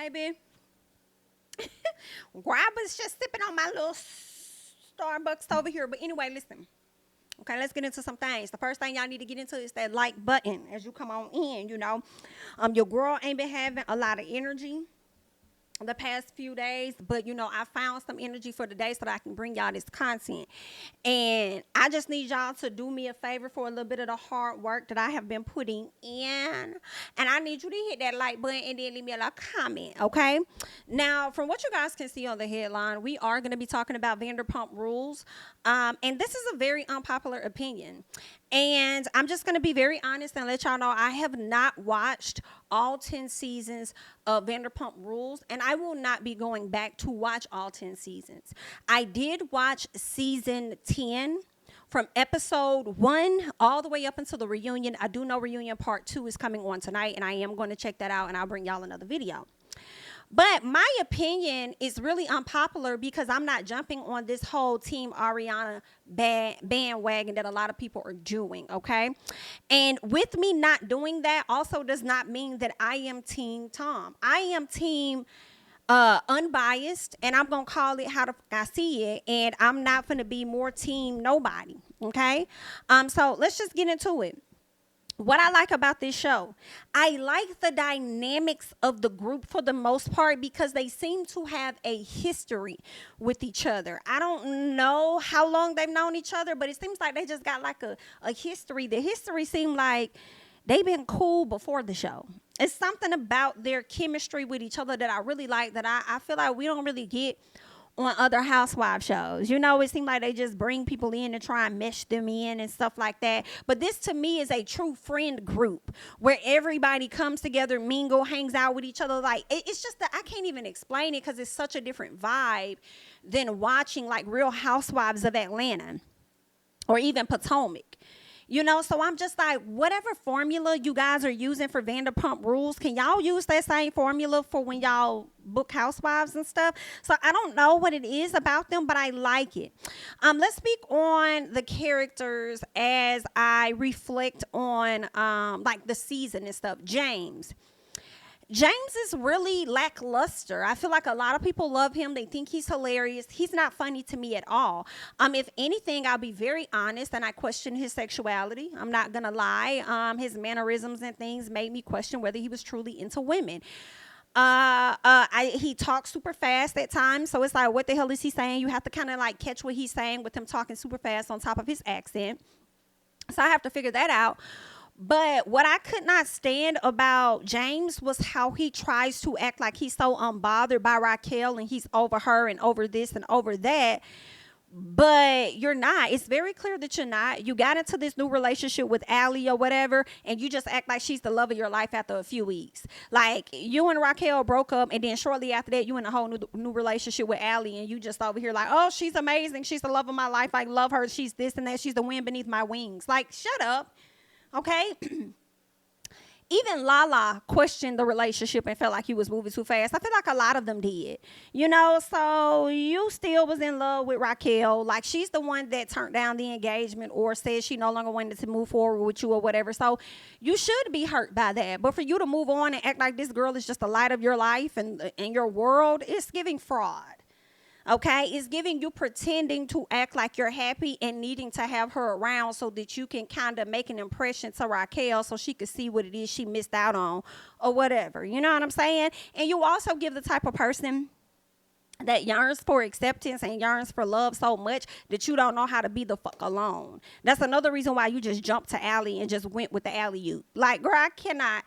Hey, babe. Grabber's just sipping on my little Starbucks over here. But anyway, listen. Okay, let's get into some things. The first thing y'all need to get into is that like button as you come on in, you know. Your girl ain't been having a lot of energy the past few days, but you know, I found some energy for the day so that I can bring y'all this content. And I just need y'all to do me a favor for a little bit of the hard work that I have been putting in. And I need you to hit that like button and then leave me a little comment, okay? Now, from what you guys can see on the headline, we are going to be talking about Vanderpump Rules. And this is a very unpopular opinion. And I'm just going to be very honest and let y'all know I have not watched all 10 seasons of Vanderpump Rules, and I will not be going back to watch all 10 seasons. I did watch season 10 from episode 1 all the way up until the reunion. I do know reunion part 2 is coming on tonight, and I am going to check that out, and I'll bring y'all another video. But my opinion is really unpopular because I'm not jumping on this whole Team Ariana bandwagon that a lot of people are doing, okay? And with me not doing that also does not mean that I am Team Tom. I am Team unbiased, and I'm going to call it how I see it, and I'm not going to be more Team nobody, okay? So let's just get into it. What I like about this show, I like the dynamics of the group for the most part because they seem to have a history with each other. I don't know how long they've known each other, but it seems like they just got like a history. The history seemed like they've been cool before the show. It's something about their chemistry with each other that I really like that I feel like we don't really get on other housewife shows. You know, it seems like they just bring people in and try and mesh them in and stuff like that. But this to me is a true friend group where everybody comes together, mingle, hangs out with each other. Like it's just that I can't even explain it because it's such a different vibe than watching like Real Housewives of Atlanta or even Potomac. You know, so I'm just like, whatever formula you guys are using for Vanderpump Rules, can y'all use that same formula for when y'all book Housewives and stuff? So I don't know what it is about them, but I like it. Let's speak on the characters as I reflect on like the season and stuff. James is really lackluster. I feel like a lot of people love him. They think he's hilarious. He's not funny to me at all. If anything, I'll be very honest, and I question his sexuality. I'm not going to lie. His mannerisms and things made me question whether he was truly into women. He talks super fast at times, so it's like, what the hell is he saying? You have to kind of like catch what he's saying with him talking super fast on top of his accent. So I have to figure that out. But what I could not stand about James was how he tries to act like he's so unbothered by Raquel and he's over her and over this and over that. But you're not. It's very clear that you're not. You got into this new relationship with Allie or whatever, and you just act like she's the love of your life after a few weeks. Like, you and Raquel broke up, and then shortly after that, you in a whole new relationship with Allie, and you just over here like, oh, she's amazing. She's the love of my life. I love her. She's this and that. She's the wind beneath my wings. Like, shut up. Okay? Even Lala questioned the relationship and felt like he was moving too fast. I feel like a lot of them did. You know, so you still was in love with Raquel. Like, she's the one that turned down the engagement or said she no longer wanted to move forward with you or whatever. So you should be hurt by that. But for you to move on and act like this girl is just the light of your life and your world, it's giving fraud. Okay, it's giving you pretending to act like you're happy and needing to have her around so that you can kind of make an impression to Raquel so she could see what it is she missed out on or whatever. You know what I'm saying? And you also give the type of person that yearns for acceptance and yearns for love so much that you don't know how to be the fuck alone. That's another reason why you just jumped to Allie and just went with the alley-oop. Like, girl, I cannot.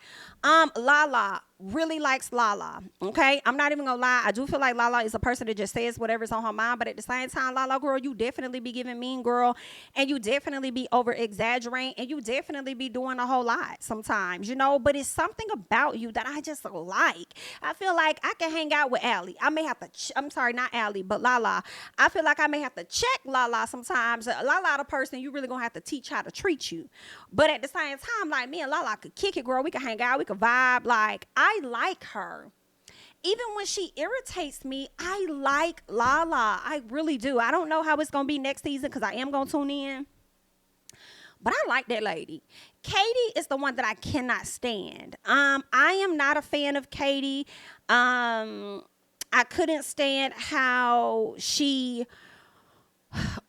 Lala really likes Lala, okay? I'm not even gonna lie. I do feel like Lala is a person that just says whatever's on her mind, but at the same time, Lala, girl, you definitely be giving mean girl, and you definitely be over-exaggerating, and you definitely be doing a whole lot sometimes, you know? But it's something about you that I just like. I feel like I can hang out with Allie. I may have to, I'm sorry, not Allie, but Lala. I feel like I may have to check Lala sometimes. Lala, the person you really gonna have to teach how to treat you. But at the same time, like, me and Lala could kick it, girl. We could hang out. We could vibe. Like, I like her. Even when she irritates me, I like Lala. I really do. I don't know how it's going to be next season because I am going to tune in. But I like that lady. Katie is the one that I cannot stand. I am not a fan of Katie. I couldn't stand how she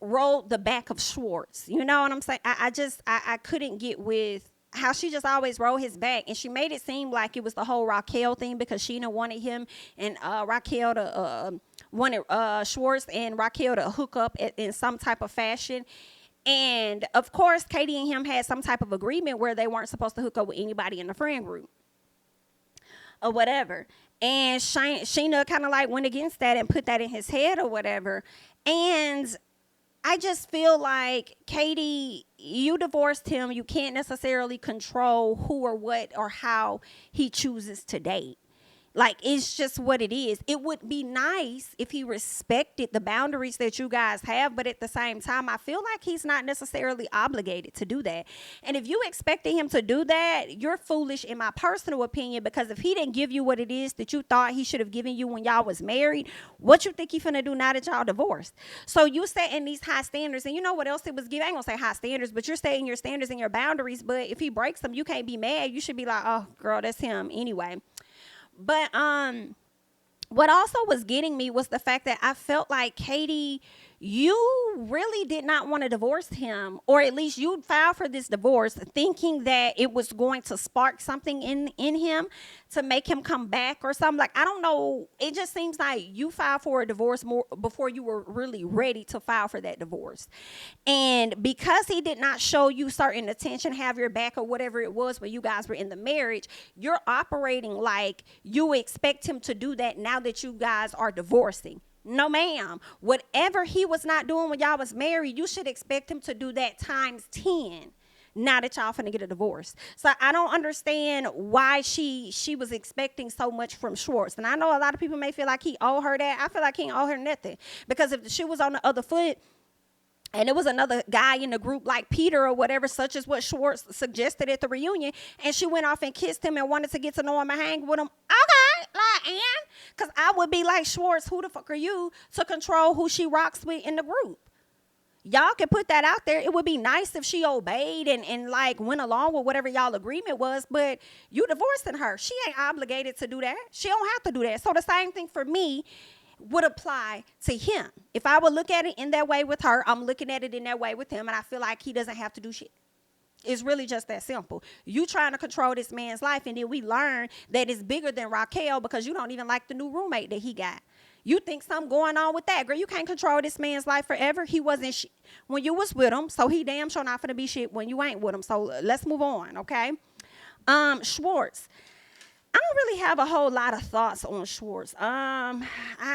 rolled the back of Schwartz. You know what I'm saying? I couldn't get with how she just always rolled his back, and she made it seem like it was the whole Raquel thing because Sheena wanted him and Raquel to wanted Schwartz and Raquel to hook up in some type of fashion. And of course, Katie and him had some type of agreement where they weren't supposed to hook up with anybody in the friend group or whatever. And Sheena kind of like went against that and put that in his head or whatever. And I just feel like, Katie, you divorced him. You can't necessarily control who or what or how he chooses to date. Like, it's just what it is. It would be nice if he respected the boundaries that you guys have, but at the same time, I feel like he's not necessarily obligated to do that. And if you expected him to do that, you're foolish in my personal opinion, because if he didn't give you what it is that you thought he should have given you when y'all was married, what you think he finna do now that y'all divorced? So you setting these high standards, and you know what else it was giving? I ain't gonna say high standards, but you're setting your standards and your boundaries, but if he breaks them, you can't be mad. You should be like, oh, girl, that's him anyway. But what also was getting me was the fact that I felt like, Katie, you really did not want to divorce him, or at least you filed for this divorce thinking that it was going to spark something in him to make him come back or something. Like, I don't know. It just seems like you filed for a divorce more before you were really ready to file for that divorce. And because he did not show you certain attention, have your back, or whatever it was when you guys were in the marriage, you're operating like you expect him to do that now that you guys are divorcing. No, ma'am. Whatever he was not doing when y'all was married, you should expect him to do that times 10 now that y'all finna get a divorce. So I don't understand why she was expecting so much from Schwartz. And I know a lot of people may feel like he owed her that. I feel like he ain't owe her nothing. Because if the shoe was on the other foot, and it was another guy in the group like Peter or whatever, such as what Schwartz suggested at the reunion, and she went off and kissed him and wanted to get to know him and hang with him, okay, like, and? Because I would be like, Schwartz, who the fuck are you to control who she rocks with in the group? Y'all can put that out there. It would be nice if she obeyed and like went along with whatever y'all agreement was, but you divorcing her. She ain't obligated to do that. She don't have to do that. So the same thing for me would apply to him. If I would look at it in that way with her, I'm looking at it in that way with him, and I feel like he doesn't have to do shit. It's really just that simple. You trying to control this man's life, and then we learn that it's bigger than Raquel because you don't even like the new roommate that he got. You think something going on with that. Girl, you can't control this man's life forever. He wasn't shit when you was with him, so he damn sure not finna be shit when you ain't with him. So let's move on, okay? Schwartz. I don't really have a whole lot of thoughts on Schwartz. I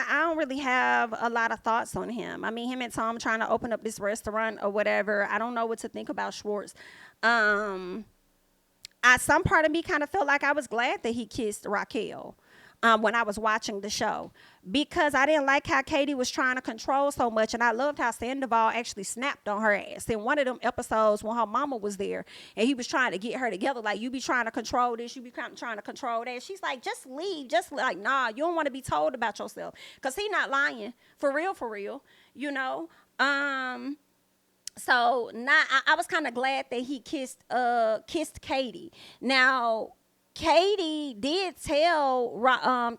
don't really have a lot of thoughts on him. I mean, him and Tom trying to open up this restaurant or whatever. I don't know what to think about Schwartz. Some part of me kind of felt like I was glad that he kissed Raquel when I was watching the show, because I didn't like how Katie was trying to control so much, and I loved how Sandoval actually snapped on her ass in one of them episodes when her mama was there, and he was trying to get her together, like, you be trying to control this, you be trying to control that. She's like, just leave, just like, nah, you don't want to be told about yourself, because he not lying, for real, you know. So I was kind of glad that he kissed Katie. Now, Katie did tell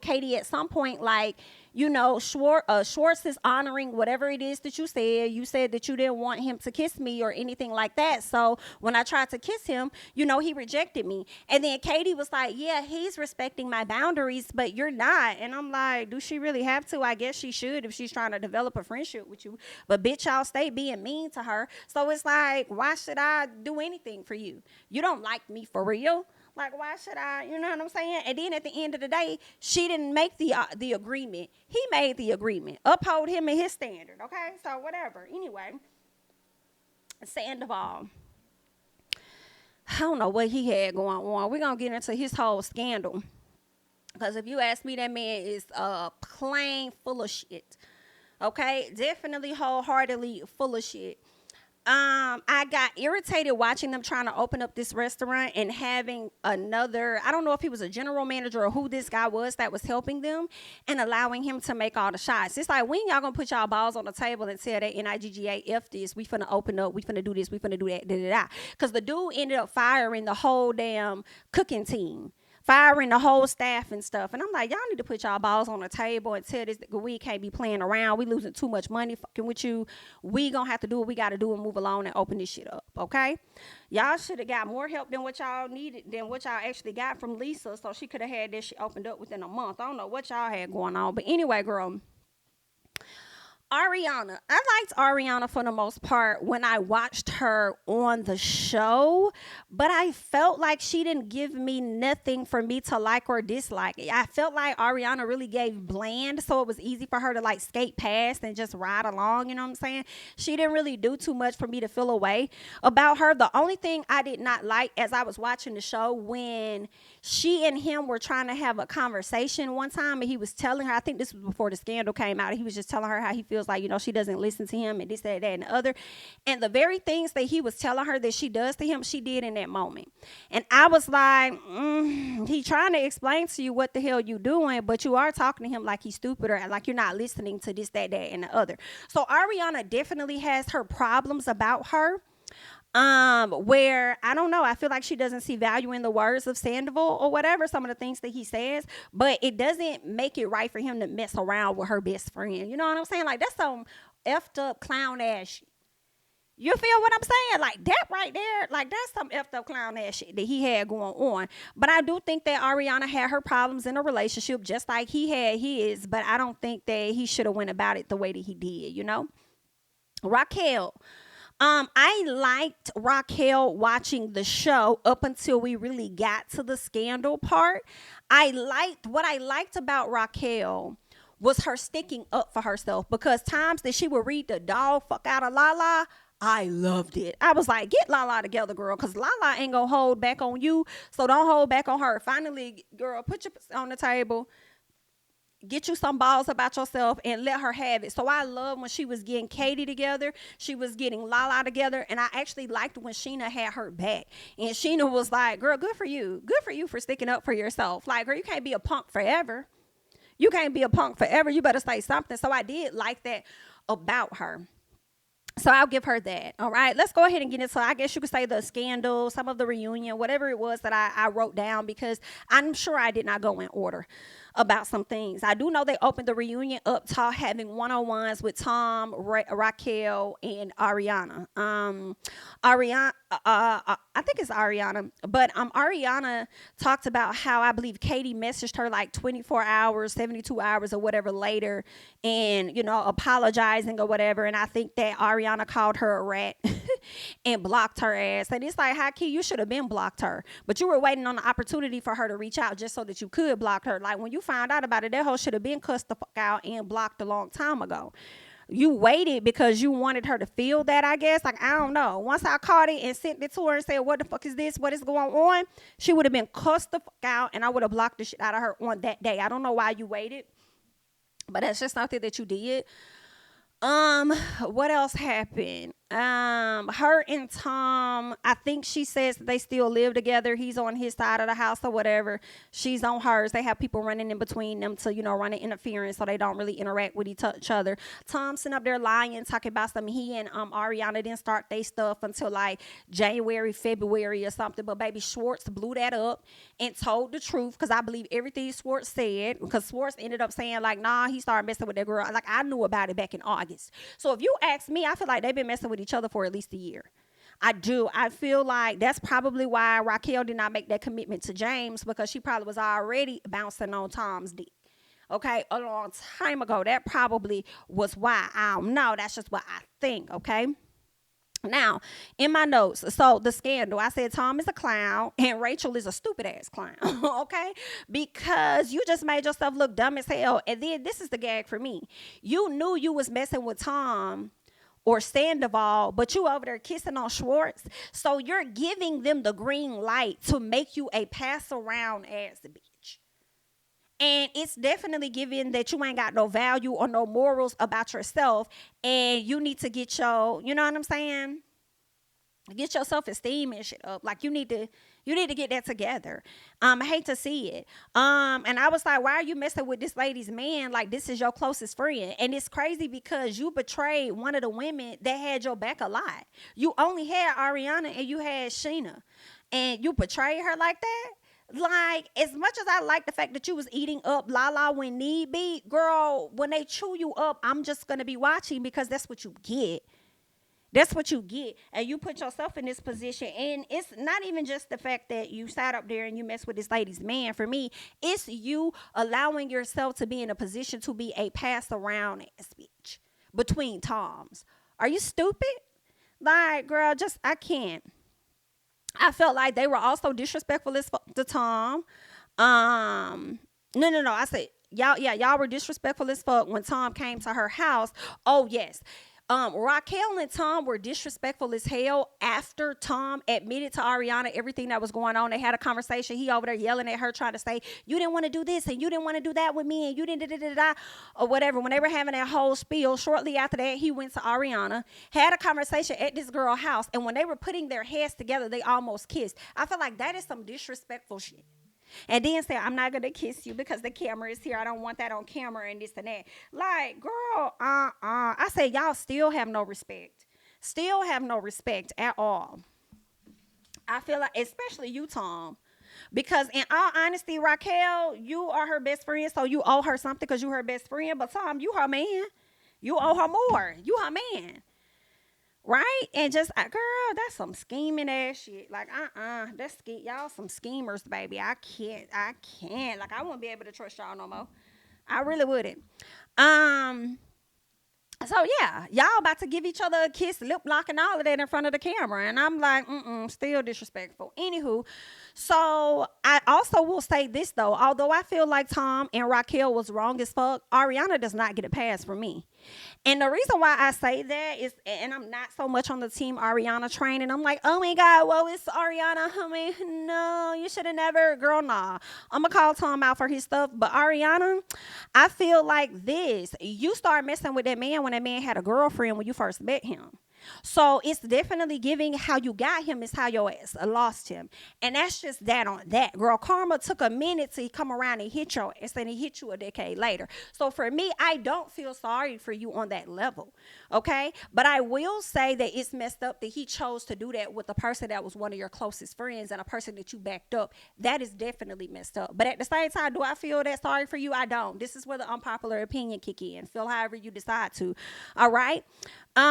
Katie at some point, like, you know, Schwartz is honoring whatever it is that you said. You said that you didn't want him to kiss me or anything like that. So when I tried to kiss him, you know, he rejected me. And then Katie was like, yeah, he's respecting my boundaries, but you're not. And I'm like, do she really have to? I guess she should if she's trying to develop a friendship with you. But bitch, y'all stay being mean to her. So it's like, why should I do anything for you? You don't like me for real. Like, why should I, you know what I'm saying? And then at the end of the day, she didn't make the agreement. He made the agreement. Uphold him and his standard, okay? So whatever. Anyway, Sandoval. I don't know what he had going on. We're going to get into his whole scandal. Because if you ask me, that man is plain full of shit. Okay? Definitely wholeheartedly full of shit. I got irritated watching them trying to open up this restaurant and having another, I don't know if he was a general manager or who this guy was that was helping them and allowing him to make all the shots. It's like, when y'all gonna put y'all balls on the table and tell that NIGGA F this, we finna open up, we finna do this, we finna do that, da da da. Because the dude ended up firing the whole damn cooking team, firing the whole staff and stuff. And I'm like, y'all need to put y'all balls on the table and tell this, we can't be playing around. We losing too much money fucking with you. We gonna have to do what we gotta do and move along and open this shit up, okay? Y'all should have got more help than what y'all needed, than what y'all actually got from Lisa, so she could have had this shit opened up within a month. I don't know what y'all had going on. But anyway, girl, Ariana. I liked Ariana for the most part when I watched her on the show, but I felt like she didn't give me nothing for me to like or dislike. I felt like Ariana really gave bland, so it was easy for her to like skate past and just ride along, you know what I'm saying? She didn't really do too much for me to feel a way about her. The only thing I did not like as I was watching the show, when she and him were trying to have a conversation one time, and he was telling her, I think this was before the scandal came out, he was just telling her how he feels like, you know, she doesn't listen to him and this, that, and the other. And the very things that he was telling her that she does to him, she did in that moment. And I was like, he trying to explain to you what the hell you doing, but you are talking to him like he's stupid or like you're not listening to this, that, and the other. So Ariana definitely has her problems about her. Where I don't know, I feel like she doesn't see value in the words of Sandoval or whatever, some of the things that he says, but it doesn't make it right for him to mess around with her best friend. You know what I'm saying? Like, that's some effed up clown ass shit. You feel what I'm saying? Like, that right there, like, that's some effed up clown ass shit that he had going on. But I do think that Ariana had her problems in a relationship just like he had his, but I don't think that he should have went about it the way that he did, you know? Raquel. I liked Raquel watching the show up until we really got to the scandal part. What I liked about Raquel was her sticking up for herself, because times that she would read the dog fuck out of Lala, I loved it. I was like, get Lala together, girl, because Lala ain't gonna hold back on you, so don't hold back on her. Finally, girl, put your on the table. Get you some balls about yourself and let her have it. So I love when she was getting Katie together. She was getting Lala together. And I actually liked when Sheena had her back. And Sheena was like, girl, good for you. Good for you for sticking up for yourself. Like, girl, you can't be a punk forever. You can't be a punk forever. You better say something. So I did like that about her. So I'll give her that. All right, let's go ahead and get into, I guess you could say, the scandal, some of the reunion, whatever it was that I wrote down, because I'm sure I did not go in order about some things. I do know they opened the reunion up to having one-on-ones with Tom, Raquel, and Ariana. Ariana, I think it's Ariana, but Ariana talked about how, I believe, Katie messaged her like 24 hours, 72 hours or whatever later, and, you know, apologizing or whatever. And I think that Ariana called her a rat and blocked her ass. And it's like, how key, you should have been blocked her, but you were waiting on the opportunity for her to reach out just so that you could block her. Like, when you found out about it, that hoe should have been cussed the fuck out and blocked a long time ago. You waited because you wanted her to feel that, I guess. Like, I don't know. Once I caught it and sent it to her and said, what the fuck is this? What is going on? She would have been cussed the fuck out, and I would have blocked the shit out of her on that day. I don't know why you waited, but that's just something that you did. What else happened? Her and Tom, I think she says that they still live together. He's on his side of the house or whatever. She's on hers. They have people running in between them to, you know, run an interference, so they don't really interact with each other. Tom sitting up there lying, talking about something. He and Ariana didn't start their stuff until like January, February or something. But baby, Schwartz blew that up and told the truth, because I believe everything Schwartz said, because Schwartz ended up saying like, nah, he started messing with that girl. Like, I knew about it back in August. So if you ask me, I feel like they've been messing with each other for at least a year. I do. I feel like that's probably why Raquel did not make that commitment to James, because she probably was already bouncing on Tom's dick. Okay, a long time ago. That probably was why. I don't know. That's just what I think. Okay. Now, in my notes, so the scandal, I said Tom is a clown and Rachel is a stupid ass clown, okay? Because you just made yourself look dumb as hell. And then this is the gag for me. You knew you was messing with Tom or Sandoval, but you over there kissing on Schwartz. So you're giving them the green light to make you a pass around ass bitch. And it's definitely given that you ain't got no value or no morals about yourself, and you need to get your, you know what I'm saying? Get your self-esteem and shit up. Like, you need to get that together. I hate to see it. And I was like, why are you messing with this lady's man? Like, this is your closest friend. And it's crazy because you betrayed one of the women that had your back a lot. You only had Ariana and you had Sheena, and you betrayed her like that. Like, as much as I like the fact that you was eating up Lala when need be, girl, when they chew you up, I'm just gonna be watching, because that's what you get. That's what you get. And you put yourself in this position. And it's not even just the fact that you sat up there and you mess with this lady's man. For me, it's you allowing yourself to be in a position to be a pass around ass bitch between Toms. Are you stupid? Like, girl, just, I can't. I felt like they were also disrespectful as fuck to Tom. No. I said, y'all were disrespectful as fuck when Tom came to her house. Oh, yes. Raquel and Tom were disrespectful as hell after Tom admitted to Ariana everything that was going on. They had a conversation. He over there yelling at her, trying to say, you didn't want to do this and you didn't want to do that with me and you didn't da or whatever. When they were having that whole spiel, shortly after that, he went to Ariana, had a conversation at this girl's house, and when they were putting their heads together, they almost kissed. I feel like that is some disrespectful shit. And then say, I'm not going to kiss you because the camera is here. I don't want that on camera and this and that. Like, girl, I say, y'all still have no respect. Still have no respect at all. I feel like, especially you, Tom. Because in all honesty, Raquel, you are her best friend, so you owe her something because you her best friend. But Tom, you her man. You owe her more. You her man. Right? And just, girl, that's some scheming ass shit. Like, that's y'all some schemers, baby. I can't. Like, I wouldn't be able to trust y'all no more. I really wouldn't. So yeah, y'all about to give each other a kiss, lip lock, and all of that in front of the camera, and I'm like, still disrespectful. Anywho, so I also will say this though, although I feel like Tom and Raquel was wrong as fuck, Ariana does not get a pass from me. And the reason why I say that is, and I'm not so much on the team Ariana train, and I'm like, oh my God, well, it's Ariana. I mean, no, you should have never, girl, nah. I'm going to call Tom out for his stuff. But Ariana, I feel like this. You start messing with that man when that man had a girlfriend when you first met him. So it's definitely giving how you got him is how your ass lost him. And that's just that on that. Girl, karma took a minute to come around and hit your ass, and he hit you a decade later. So for me, I don't feel sorry for you on that level. Okay? But I will say that it's messed up that he chose to do that with a person that was one of your closest friends and a person that you backed up. That is definitely messed up. But at the same time, do I feel that sorry for you? I don't. This is where the unpopular opinion kick in. Feel however you decide to. All right? So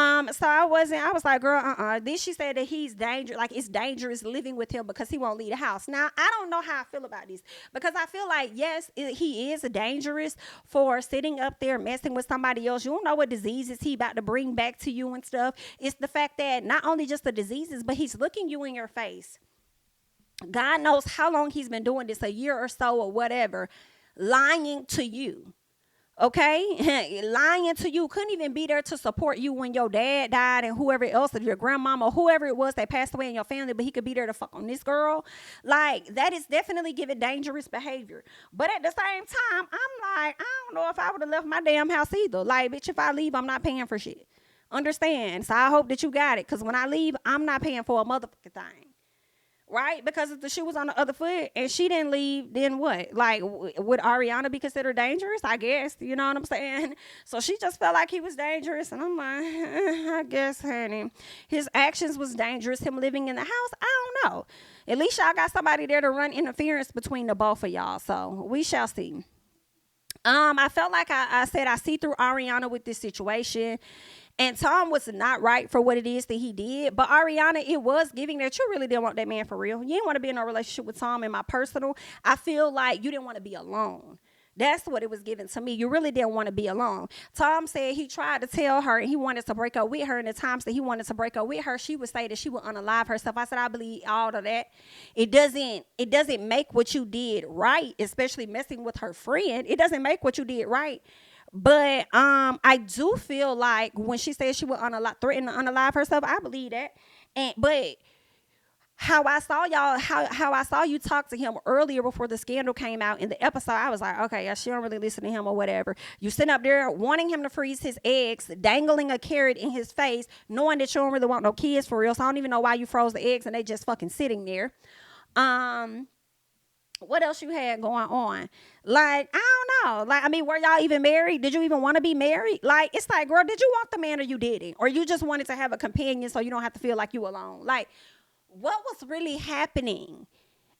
I was like, girl, Then she said that he's dangerous, like it's dangerous living with him because he won't leave the house. Now, I don't know how I feel about this, because I feel like, yes, he is dangerous for sitting up there messing with somebody else. You don't know what diseases he about to bring back to you and stuff. It's the fact that not only just the diseases, but he's looking you in your face. God knows how long he's been doing this, a year or so or whatever, lying to you. Okay, lying to you, couldn't even be there to support you when your dad died and whoever else, your grandmama, whoever it was that passed away in your family, but he could be there to fuck on this girl. Like, that is definitely giving dangerous behavior. But at the same time, I'm like, I don't know if I would have left my damn house either. Like, bitch, if I leave, I'm not paying for shit. Understand? So I hope that you got it, because when I leave, I'm not paying for a motherfucking thing. Right? Because if the shoe was on the other foot and she didn't leave, then what? Like, would Ariana be considered dangerous? I guess. You know what I'm saying? So she just felt like he was dangerous. And I'm like, I guess, honey. His actions was dangerous. Him living in the house, I don't know. At least y'all got somebody there to run interference between the both of y'all. So we shall see. I felt like I said I see through Ariana with this situation. And Tom was not right for what it is that he did. But Ariana, it was giving that you really didn't want that man for real. You didn't want to be in a relationship with Tom. In my personal, I feel like you didn't want to be alone. That's what it was given to me. You really didn't want to be alone. Tom said he tried to tell her he wanted to break up with her. And the times that he wanted to break up with her, she would say that she would unalive herself. I said, I believe all of that. It doesn't make what you did right, especially messing with her friend. It doesn't make what you did right. But I do feel like when she said she would threaten to unalive herself, I believe that. But how I saw y'all, how I saw you talk to him earlier before the scandal came out in the episode, I was like, okay, yeah, she don't really listen to him or whatever. You sitting up there wanting him to freeze his eggs, dangling a carrot in his face, knowing that you don't really want no kids for real. So I don't even know why you froze the eggs and they just fucking sitting there. What else you had going on? Like, I don't know. Like, I mean, were y'all even married? Did you even want to be married? Like, it's like, girl, did you want the man or you didn't? Or you just wanted to have a companion so you don't have to feel like you alone? Like, what was really happening?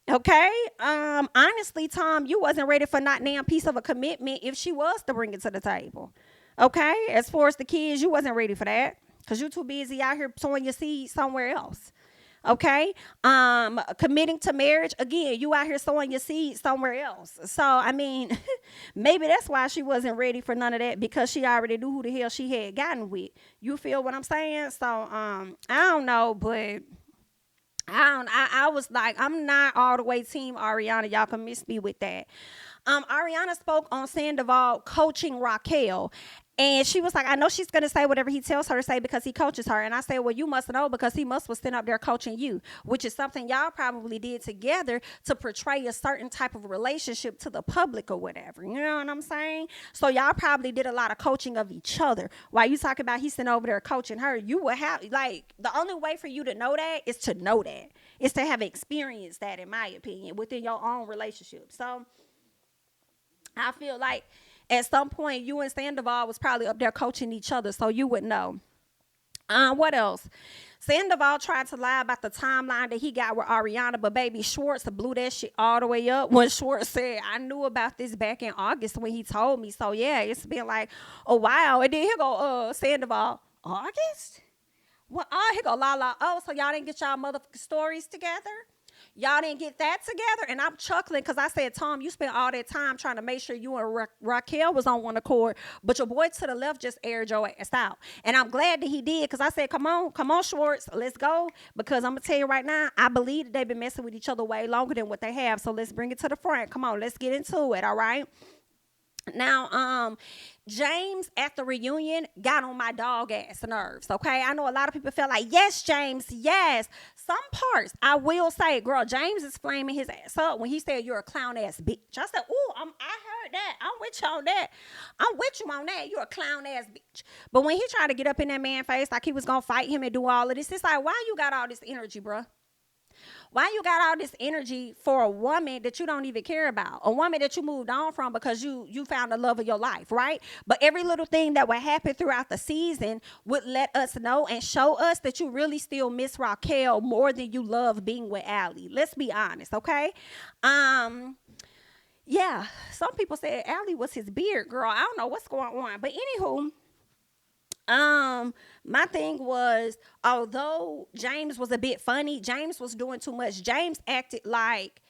Okay. Honestly, Tom, you wasn't ready for not damn piece of a commitment if she was to bring it to the table. Okay. As far as the kids, you wasn't ready for that because you too busy out here sowing your seed somewhere else. Okay. Committing to marriage, again, you out here sowing your seed somewhere else. So, I mean, maybe that's why she wasn't ready for none of that, because she already knew who the hell she had gotten with. You feel what I'm saying? So, I don't know, but I was like, I'm not all the way team Ariana. Y'all can miss me with that. Ariana spoke on Sandoval coaching Raquel. And she was like, I know she's going to say whatever he tells her to say because he coaches her. And I said, well, you must know because he was sitting up there coaching you, which is something y'all probably did together to portray a certain type of relationship to the public or whatever. You know what I'm saying? So y'all probably did a lot of coaching of each other. While you talk about he's sitting over there coaching her, you would have, like, the only way for you to know that is to know that. Is to have experienced that, in my opinion, within your own relationship. So I feel like at some point, you and Sandoval was probably up there coaching each other, so you would know. What else? Sandoval tried to lie about the timeline that he got with Ariana, but baby, Schwartz blew that shit all the way up when Schwartz said, I knew about this back in August when he told me. So, yeah, it's been like a while. And then here go Sandoval, August? Well, here go Lala. Oh, so y'all didn't get y'all motherfucking stories together? Y'all didn't get that together? And I'm chuckling because I said, Tom, you spent all that time trying to make sure you and Raquel was on one accord, but your boy to the left just aired your ass out. And I'm glad that he did, because I said, come on, Schwartz, let's go. Because I'm going to tell you right now, I believe that they've been messing with each other way longer than what they have. So let's bring it to the front. Come on, let's get into it, all right? Now, James at the reunion got on my dog ass nerves, okay? I know a lot of people felt like, yes, James, yes. Some parts, I will say, girl, James is flaming his ass up when he said, you're a clown ass bitch. I said, ooh, I heard that. I'm with you on that. I'm with you on that. You're a clown ass bitch. But when he tried to get up in that man's face like he was going to fight him and do all of this, it's like, why you got all this energy, bruh? Why you got all this energy for a woman that you don't even care about? A woman that you moved on from because you found the love of your life, right? But every little thing that would happen throughout the season would let us know and show us that you really still miss Raquel more than you love being with Allie. Let's be honest, okay? Yeah, some people said Allie was his beard, girl. I don't know what's going on. But anywho, my thing was, although James was a bit funny, James was doing too much. James acted like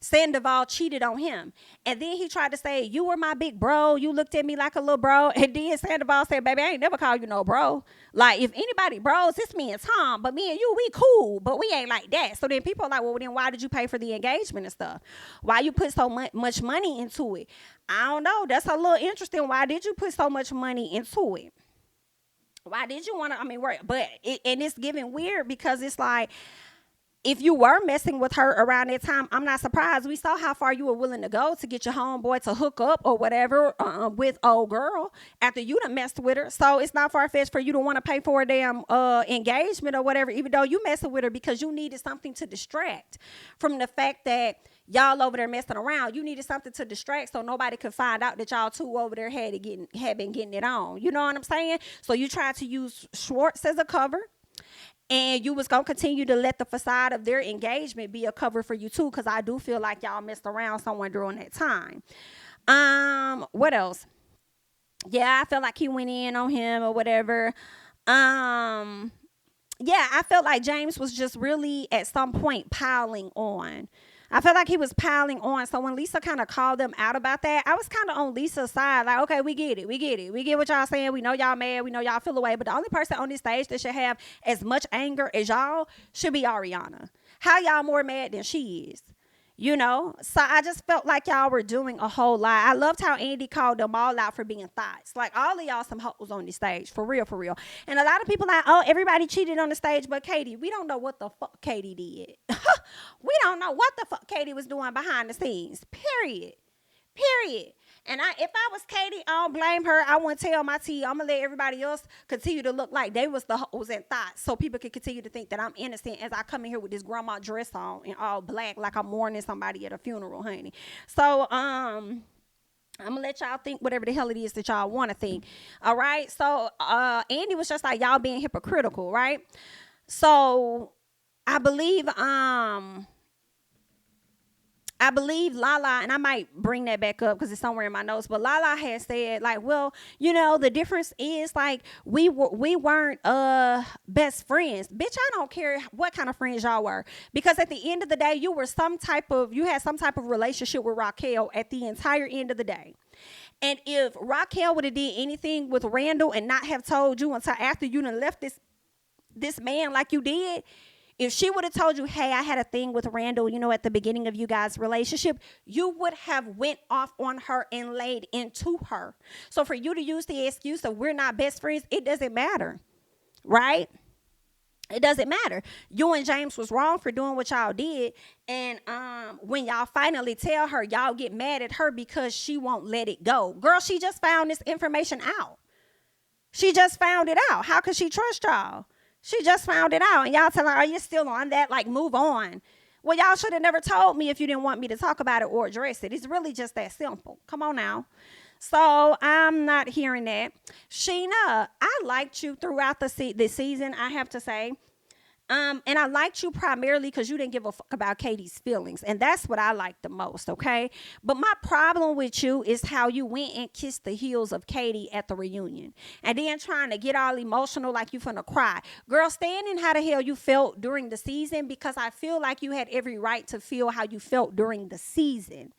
Sandoval cheated on him. And then he tried to say, you were my big bro. You looked at me like a little bro. And then Sandoval said, baby, I ain't never called you no bro. Like, if anybody bros, it's me and Tom. But me and you, we cool. But we ain't like that. So then people are like, well, then why did you pay for the engagement and stuff? Why you put so much money into it? I don't know. That's a little interesting. Why did you put so much money into it? Why did you want to, but it's getting weird because it's like, if you were messing with her around that time, I'm not surprised. We saw how far you were willing to go to get your homeboy to hook up or whatever with old girl after you done messed with her. So it's not far-fetched for you to want to pay for a damn engagement or whatever, even though you messing with her because you needed something to distract from the fact that y'all over there messing around. You needed something to distract so nobody could find out that y'all two over there had been getting it on. You know what I'm saying? So you tried to use Schwartz as a cover. And you was going to continue to let the facade of their engagement be a cover for you, too, because I do feel like y'all messed around someone during that time. What else? Yeah, I felt like he went in on him or whatever. Yeah, I felt like James was just really at some point piling on. I felt like he was piling on. So when Lisa kind of called them out about that, I was kind of on Lisa's side. Like, okay, we get it. We get what y'all saying. We know y'all mad. We know y'all feel away. But the only person on this stage that should have as much anger as y'all should be Ariana. How y'all more mad than she is? You know, so I just felt like y'all were doing a whole lot. I loved how Andy called them all out for being thoughts. Like, all of y'all some hoes on the stage, for real, for real. And a lot of people like, oh, everybody cheated on the stage but Katie. We don't know what the fuck Katie did. We don't know what the fuck Katie was doing behind the scenes. Period. Period. And if I was Katie, I don't blame her. I wouldn't tell my tea. I'm gonna let everybody else continue to look like they was the hoes and thoughts, so people can continue to think that I'm innocent as I come in here with this grandma dress on and all black, like I'm mourning somebody at a funeral, honey. So I'm gonna let y'all think whatever the hell it is that y'all want to think. All right. So Andy was just like, y'all being hypocritical, right? So I believe Lala, and I might bring that back up because it's somewhere in my notes, but Lala had said, like, well, you know, the difference is, like, we weren't best friends. Bitch, I don't care what kind of friends y'all were, because at the end of the day, you had some type of relationship with Raquel at the entire end of the day. And if Raquel would have did anything with Randall and not have told you until after you done left this man like you did, if she would have told you, hey, I had a thing with Randall, you know, at the beginning of you guys' relationship, you would have went off on her and laid into her. So for you to use the excuse of we're not best friends, it doesn't matter, right? It doesn't matter. You and James was wrong for doing what y'all did. And when y'all finally tell her, y'all get mad at her because she won't let it go. Girl, she just found this information out. She just found it out. How could she trust y'all? She just found it out, and y'all tell her, are you still on that? Like, move on. Well, y'all should have never told me if you didn't want me to talk about it or address it. It's really just that simple. Come on now. So I'm not hearing that. Sheena, I liked you throughout the season, I have to say. And I liked you primarily because you didn't give a fuck about Katie's feelings. And that's what I liked the most, okay? But my problem with you is how you went and kissed the heels of Katie at the reunion. And then trying to get all emotional like you finna cry. Girl, stand in how the hell you felt during the season, because I feel like you had every right to feel how you felt during the season.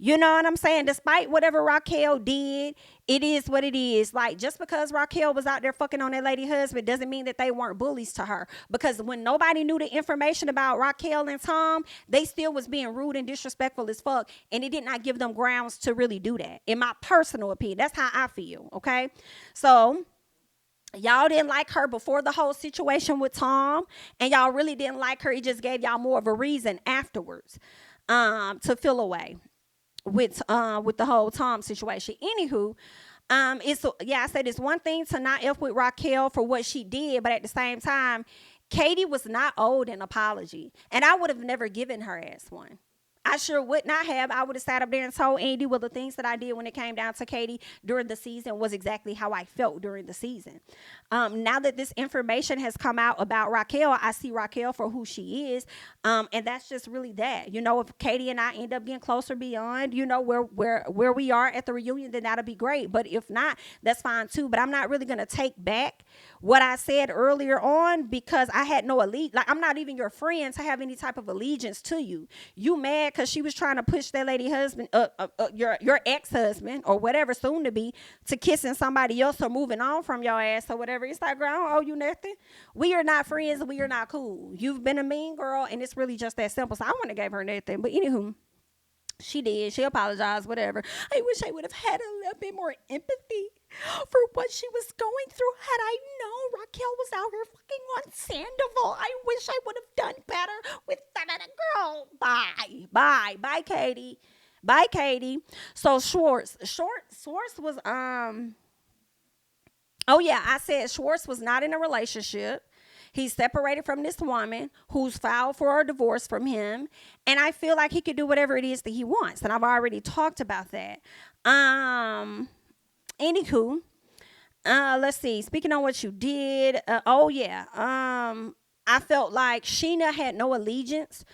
You know what I'm saying? Despite whatever Raquel did, it is what it is. Like, just because Raquel was out there fucking on that lady husband doesn't mean that they weren't bullies to her. Because when nobody knew the information about Raquel and Tom, they still was being rude and disrespectful as fuck. And it did not give them grounds to really do that. In my personal opinion, that's how I feel, okay? So y'all didn't like her before the whole situation with Tom. And y'all really didn't like her. It just gave y'all more of a reason afterwards to feel away with the whole Tom situation. Anywho, I said it's one thing to not F with Raquel for what she did, but at the same time, Katie was not owed an apology, and I would have never given her ass one. I sure would not have. I would have sat up there and told Andy, well, the things that I did when it came down to Katie during the season was exactly how I felt during the season. Now that this information has come out about Raquel, I see Raquel for who she is. And that's just really that. You know, if Katie and I end up getting closer beyond, you know, where we are at the reunion, then that'll be great. But if not, that's fine too. But I'm not really going to take back what I said earlier on, because I had no allegiance. Like, I'm not even your friend to have any type of allegiance to you. You mad because she was trying to push that lady husband, your ex-husband or whatever, soon to be, to kissing somebody else or moving on from your ass or whatever. It's like, girl, I don't owe you nothing. We are not friends. We are not cool. You've been a mean girl, and it's really just that simple. So I wouldn't have gave her nothing. But anywho, she did. She apologized, whatever. I wish I would have had a little bit more empathy for what she was going through. Had I known Raquel was out here fucking on Sandoval, I wish I would have done better with that girl. Bye, Katie. Bye, Katie. So Schwartz was oh yeah, I said Schwartz was not in a relationship. He's separated from this woman who's filed for a divorce from him. And I feel like he could do whatever it is that he wants. And I've already talked about that. Anywho, let's see. Speaking on what you did. I felt like Sheena had no allegiance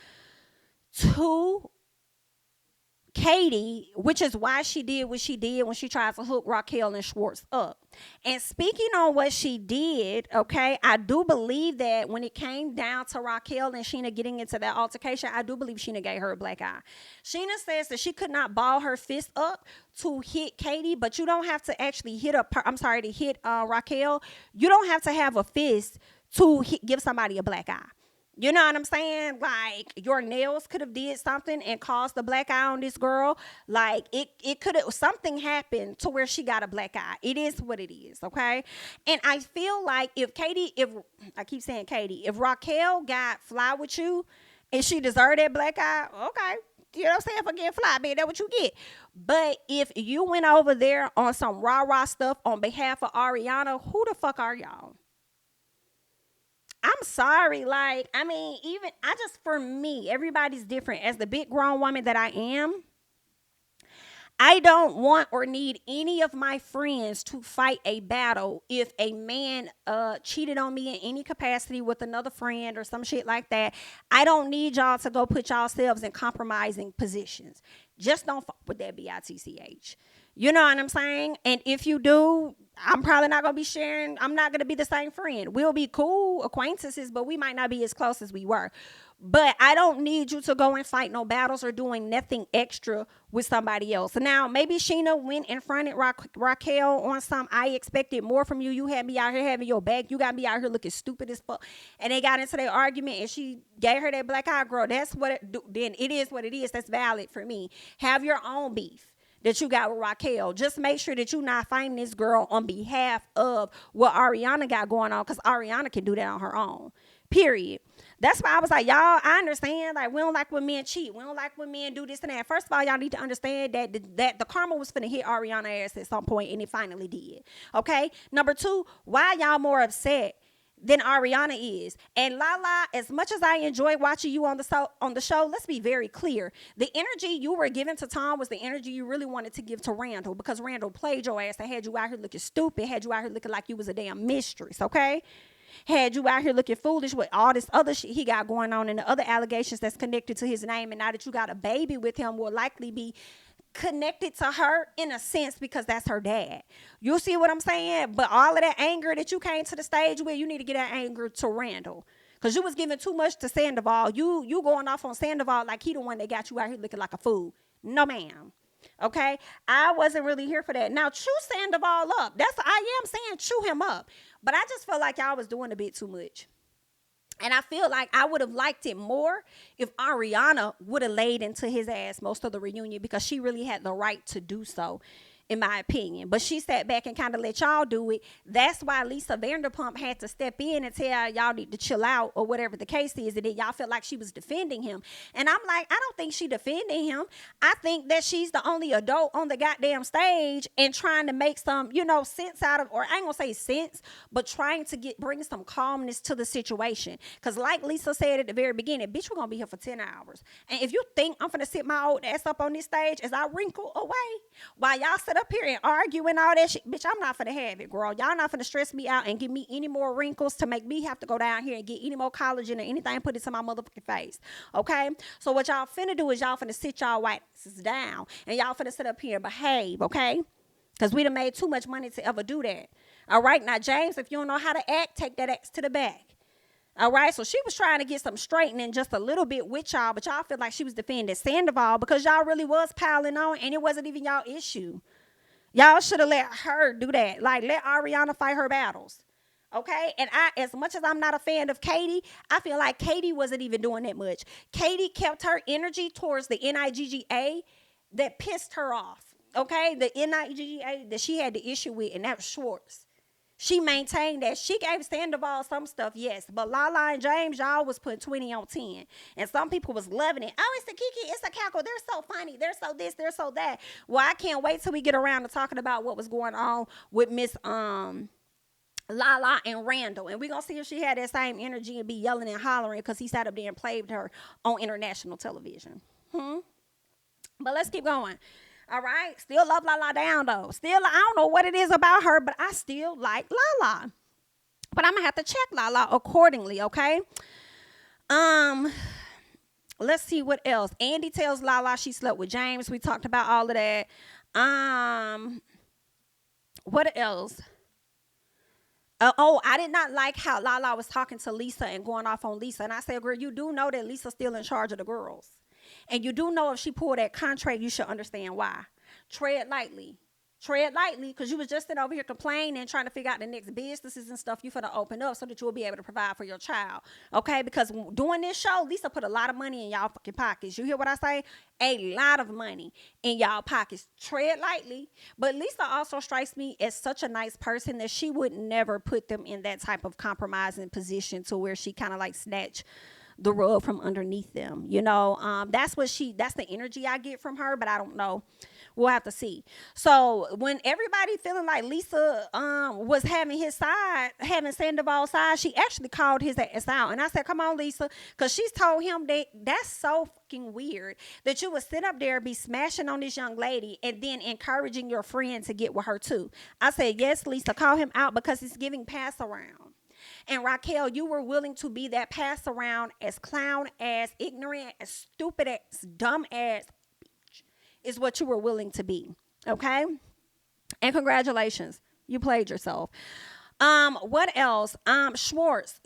to Katie, which is why she did what she did when she tried to hook Raquel and Schwartz up. And speaking on what she did, okay, I do believe that when it came down to Raquel and Sheena getting into that altercation, I do believe Sheena gave her a black eye. Sheena says that she could not ball her fist up to hit Katie, but you don't have to actually hit Raquel. You don't have to have a fist to give somebody a black eye. You know what I'm saying? Like your nails could have did something and caused the black eye on this girl. Like it could have something happened to where she got a black eye. It is what it is, okay? And I feel like if I keep saying Katie, if Raquel got fly with you and she deserved that black eye, okay. You know what I'm saying? For getting fly, man, that's what you get. But if you went over there on some rah-rah stuff on behalf of Ariana, who the fuck are y'all? I'm sorry. Like, I mean, even I just, for me, everybody's different. As the big grown woman that I am, I don't want or need any of my friends to fight a battle if a man cheated on me in any capacity with another friend or some shit like that. I don't need y'all to go put yourselves in compromising positions. Just don't fuck with that bitch. You know what I'm saying? And if you do, I'm probably not going to be sharing. I'm not going to be the same friend. We'll be cool acquaintances, but we might not be as close as we were. But I don't need you to go and fight no battles or doing nothing extra with somebody else. So now, maybe Sheena went and fronted Raquel on some, I expected more from you. You had me out here having your back. You got me out here looking stupid as fuck. And they got into their argument and she gave her that black eye, girl. That's what then it is what it is. That's valid for me. Have your own beef that you got with Raquel. Just make sure that you're not fighting this girl on behalf of what Ariana got going on, because Ariana can do that on her own. Period. That's why I was like, y'all, I understand. Like, we don't like when men cheat. We don't like when men do this and that. First of all, y'all need to understand that the karma was finna hit Ariana ass at some point, and it finally did. Okay? Number two, why y'all more upset than Ariana is? And Lala, as much as I enjoy watching you on the show, let's be very clear. The energy you were giving to Tom was the energy you really wanted to give to Randall, because Randall played your ass and had you out here looking stupid, had you out here looking like you was a damn mistress, okay? Had you out here looking foolish with all this other shit he got going on and the other allegations that's connected to his name. And now that you got a baby with him, will likely be connected to her in a sense because that's her dad. You see what I'm saying? But all of that anger that you came to the stage with, you need to get that anger to Randall. Because you was giving too much to Sandoval. You going off on Sandoval like he the one that got you out here looking like a fool. No, ma'am. Okay, I wasn't really here for that. Now, chew Sandoval up. I am saying chew him up. But I just felt like y'all was doing a bit too much. And I feel like I would have liked it more if Ariana would have laid into his ass most of the reunion, because she really had the right to do so, in my opinion. But she sat back and kind of let y'all do it. That's why Lisa Vanderpump had to step in and tell y'all need to chill out, or whatever the case is. And then y'all felt like she was defending him. And I'm like, I don't think she defending him. I think that she's the only adult on the goddamn stage and trying to make some, sense out of, or I ain't gonna say sense, but trying to bring some calmness to the situation. Because like Lisa said at the very beginning, bitch, we're gonna be here for 10 hours. And if you think I'm gonna sit my old ass up on this stage as I wrinkle away while y'all sit up here and argue and all that shit, bitch, I'm not finna have it, girl. Y'all not finna stress me out and give me any more wrinkles to make me have to go down here and get any more collagen or anything put into my motherfucking face, okay? So what y'all finna do is y'all finna sit y'all white asses down and y'all finna sit up here and behave, okay? Because we done made too much money to ever do that. All right, now, James, if you don't know how to act, take that axe to the back. All right, so she was trying to get some straightening just a little bit with y'all, but y'all feel like she was defending Sandoval because y'all really was piling on and it wasn't even y'all issue. Y'all should have let her do that. Like, let Ariana fight her battles. Okay? And as much as I'm not a fan of Katie, I feel like Katie wasn't even doing that much. Katie kept her energy towards the NIGGA that pissed her off. Okay? The NIGGA that she had the issue with, and that was Schwartz. She maintained that. She gave Sandoval some stuff, yes. But Lala and James, y'all was putting 20 on 10. And some people was loving it. Oh, it's a Kiki, it's a cackle. They're so funny. They're so this, they're so that. Well, I can't wait till we get around to talking about what was going on with Miss Lala and Randall. And we're going to see if she had that same energy and be yelling and hollering because he sat up there and played her on international television. But let's keep going. All right. Still love Lala down, though. Still, I don't know what it is about her, but I still like Lala. But I'm going to have to check Lala accordingly, okay? Let's see what else. Andy tells Lala she slept with James. We talked about all of that. What else? I did not like how Lala was talking to Lisa and going off on Lisa. And I said, girl, you do know that Lisa's still in charge of the girls. And you do know if she pulled that contract, you should understand why. Tread lightly. Tread lightly, because you was just sitting over here complaining and trying to figure out the next businesses and stuff you finna open up so that you'll be able to provide for your child. Okay, because doing this show, Lisa put a lot of money in y'all fucking pockets. You hear what I say? A lot of money in y'all pockets. Tread lightly. But Lisa also strikes me as such a nice person that she would never put them in that type of compromising position to where she kind of like snatch the rug from underneath them. You know, that's the energy I get from her, but I don't know. We'll have to see. So when everybody feeling like Lisa was having Sandoval's side, she actually called his ass out. And I said, come on, Lisa, because she's told him that's so fucking weird that you would sit up there, be smashing on this young lady, and then encouraging your friend to get with her too. I said, yes, Lisa, call him out because he's giving pass around. And Raquel, you were willing to be that pass around, as clown, as ignorant, as stupid, as dumb as is what you were willing to be. Okay? And congratulations. You played yourself. What else? Schwartz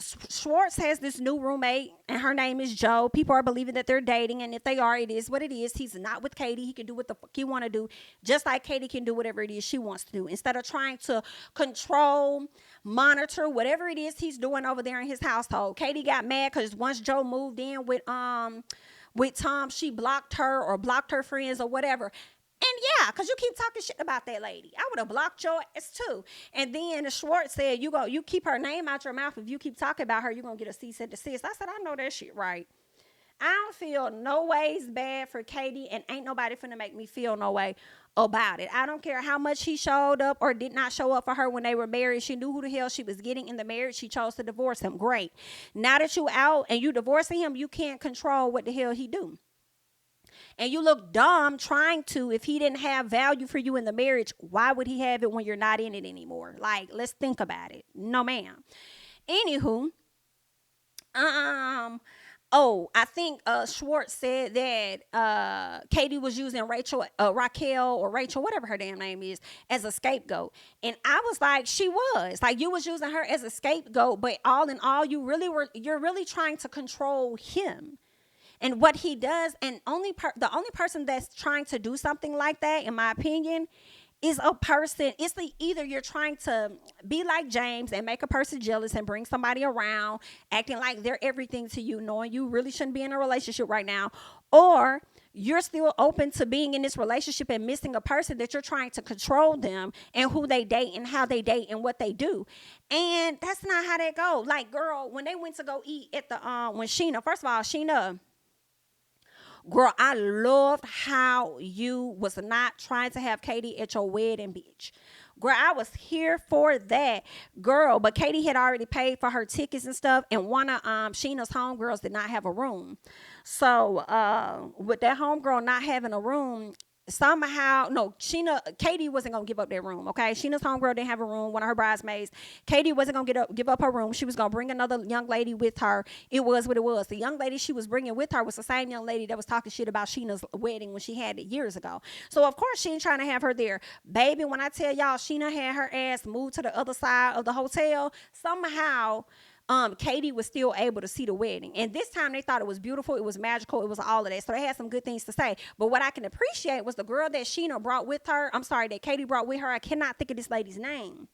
has this new roommate, and her name is Joe. People are believing that they're dating, and if they are, it is what it is. He's not with Katie. He can do what the fuck he want to do, just like Katie can do whatever it is she wants to do. Instead of trying to control, monitor whatever it is he's doing over there in his household. Katie got mad because once Joe moved in with Tom, she blocked her or blocked her friends or whatever. And yeah, because you keep talking shit about that lady. I would have blocked your ass too. And then Schwartz said, you keep her name out your mouth. If you keep talking about her, you're going to get a cease and desist. I said, I know that shit right. I don't feel no ways bad for Katie, and ain't nobody finna make me feel no way about it. I don't care how much he showed up or did not show up for her when they were married. She knew who the hell she was getting in the marriage. She chose to divorce him. Great. Now that you out and you divorcing him, you can't control what the hell he do. And you look dumb trying to. If he didn't have value for you in the marriage, why would he have it when you're not in it anymore? Like, let's think about it. No, ma'am. Anywho, I think Schwartz said that Katie was using Raquel or Rachel, whatever her damn name is, as a scapegoat. And I was like, she was. Like, you was using her as a scapegoat, but all in all, you're really trying to control him and what he does. And the only person that's trying to do something like that, in my opinion, is a person. It's either you're trying to be like James and make a person jealous and bring somebody around, acting like they're everything to you, knowing you really shouldn't be in a relationship right now, or you're still open to being in this relationship and missing a person that you're trying to control them and who they date and how they date and what they do. And that's not how they go. Like, girl, when they went to go eat at the when Sheena, first of all, Sheena, girl, I loved how you was not trying to have Katie at your wedding, bitch. Girl, I was here for that, girl. But Katie had already paid for her tickets and stuff, and one of Sheena's homegirls did not have a room. So with that homegirl not having a room, Katie wasn't gonna give up that room. Okay, Sheena's homegirl didn't have a room. One of her bridesmaids, Katie wasn't gonna give up her room. She was gonna bring another young lady with her. It was what it was. The young lady she was bringing with her was the same young lady that was talking shit about Sheena's wedding when she had it years ago. So of course she ain't trying to have her there, baby. When I tell y'all, Sheena had her ass moved to the other side of the hotel. Somehow Katie was still able to see the wedding. And this time they thought it was beautiful. It was magical. It was all of that. So they had some good things to say. But what I can appreciate was the girl that that Katie brought with her. I cannot think of this lady's name.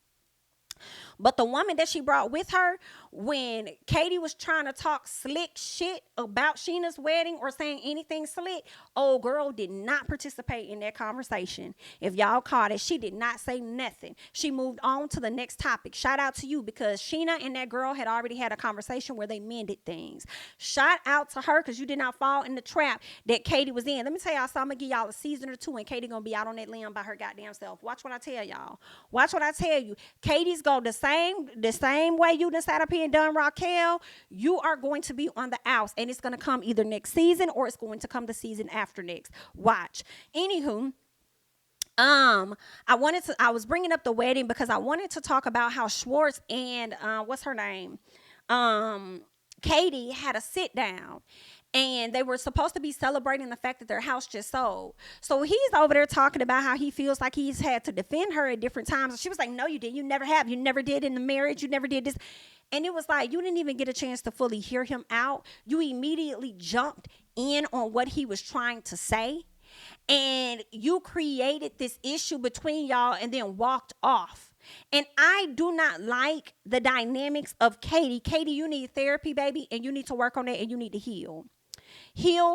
But the woman that she brought with her, when Katie was trying to talk slick shit about Sheena's wedding or saying anything slick, old girl did not participate in that conversation. If y'all caught it, she did not say nothing. She moved on to the next topic. Shout out to you, because Sheena and that girl had already had a conversation where they mended things. Shout out to her, because you did not fall in the trap that Katie was in. Let me tell y'all something. I'm going to give y'all a season or two, and Katie going to be out on that limb by her goddamn self. Watch what I tell y'all. Watch what I tell you. Katie's go the same way you done sat up here and done Raquel. You are going to be on the outs, and it's going to come either next season or it's going to come the season after next. Watch. Anywho, I was bringing up the wedding because I wanted to talk about how Schwartz and what's her name, Katie had a sit down. And they were supposed to be celebrating the fact that their house just sold. So he's over there talking about how he feels like he's had to defend her at different times. And she was like, no, you didn't. You never have. You never did in the marriage. You never did this. And it was like, you didn't even get a chance to fully hear him out. You immediately jumped in on what he was trying to say. and you created this issue between y'all and then walked off. And I do not like the dynamics of Katie. Katie, you need therapy, baby, and you need to work on that, and you need to heal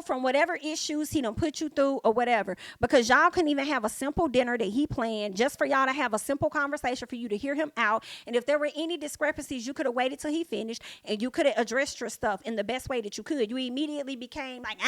from whatever issues he done put you through or whatever, because y'all couldn't even have a simple dinner that he planned just for y'all to have a simple conversation for you to hear him out. And if there were any discrepancies, you could have waited till he finished and you could have addressed your stuff in the best way that you could. You immediately became like,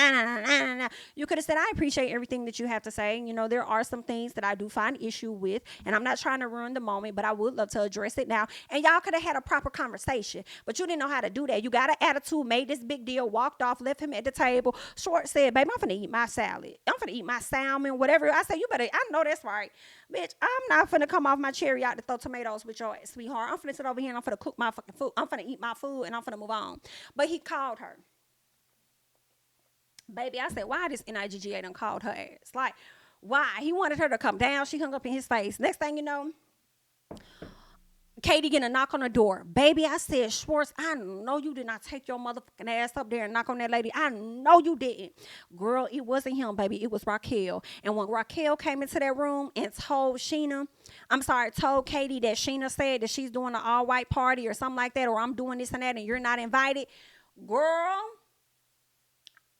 you could have said, I appreciate everything that you have to say. You know, there are some things that I do find issue with, and I'm not trying to ruin the moment, but I would love to address it now. And y'all could have had a proper conversation, but you didn't know how to do that. You got an attitude, made this big deal, walked off, left him at the table. Schwartz said, baby, I'm finna eat my salad. I'm finna eat my salmon, whatever. I said, you better, I know that's right. Bitch, I'm not finna come off my cherry out to throw tomatoes with your sweetheart. I'm finna sit over here and I'm finna cook my fucking food. I'm finna eat my food and I'm finna move on. But he called her. Baby, I said, why this NIGGA done called her ass? Like, why? He wanted her to come down. She hung up in his face. Next thing you know, Katie getting a knock on the door. Baby, I said, Schwartz, I know you did not take your motherfucking ass up there and knock on that lady. I know you didn't. Girl, it wasn't him, baby. It was Raquel. And when Raquel came into that room and told Katie that Sheena said that she's doing an all-white party or something like that, or I'm doing this and that and you're not invited, girl,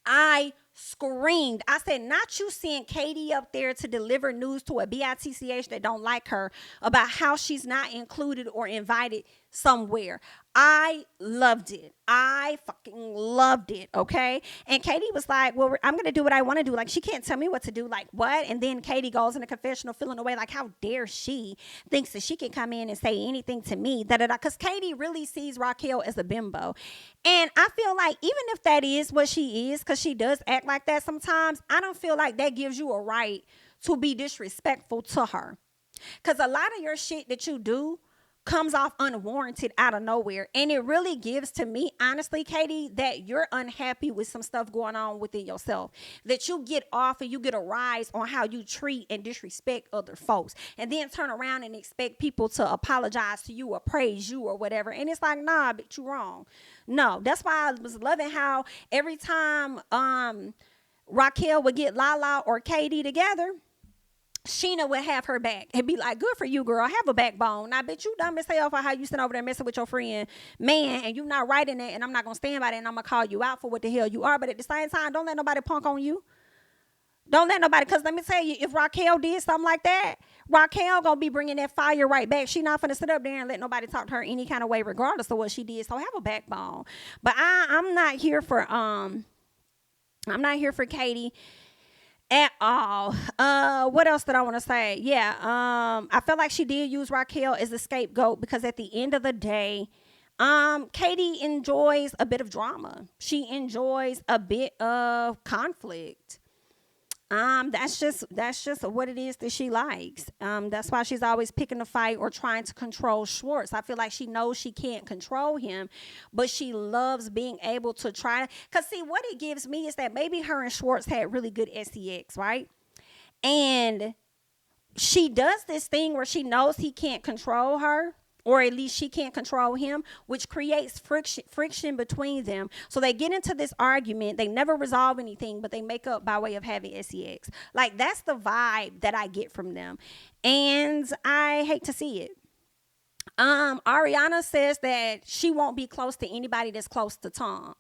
I screamed. I said, not you seeing Katie up there to deliver news to a BITCH that don't like her about how she's not included or invited somewhere. I loved it. I fucking loved it, okay? And Katie was like, well, I'm going to do what I want to do. Like, she can't tell me what to do. Like, what? And then Katie goes in a confessional feeling away like, how dare she thinks that she can come in and say anything to me, da-da-da. Because Katie really sees Raquel as a bimbo. And I feel like even if that is what she is, because she does act like that sometimes, I don't feel like that gives you a right to be disrespectful to her. Because a lot of your shit that you do comes off unwarranted out of nowhere. And it really gives to me, honestly, Katie, that you're unhappy with some stuff going on within yourself. That you get off and you get a rise on how you treat and disrespect other folks. And then turn around and expect people to apologize to you or praise you or whatever. And it's like, nah, bitch, you wrong. No, that's why I was loving how every time Raquel would get Lala or Katie together, Sheena would have her back and be like, good for you, girl. Have a backbone. Now, bitch, you dumb as hell for how you sit over there messing with your friend, man, and you not writing it, and I'm not going to stand by that, and I'm going to call you out for what the hell you are. But at the same time, don't let nobody punk on you. Don't let nobody, because let me tell you, if Raquel did something like that, Raquel going to be bringing that fire right back. She not going to sit up there and let nobody talk to her any kind of way, regardless of what she did. So have a backbone. But I'm not here for Katie at all. What else did I want to say? Yeah, I felt like she did use Raquel as a scapegoat because at the end of the day, Katie enjoys a bit of drama. She enjoys a bit of conflict. That's just what it is that she likes. That's why she's always picking a fight or trying to control Schwartz. I feel like she knows she can't control him, but she loves being able to try. Because see, what it gives me is that maybe her and Schwartz had really good sex, right? And she does this thing where she knows he can't control her, or at least she can't control him, which creates friction between them. So they get into this argument. They never resolve anything, but they make up by way of having sex. Like, that's the vibe that I get from them. And I hate to see it. Ariana says that she won't be close to anybody that's close to Tom.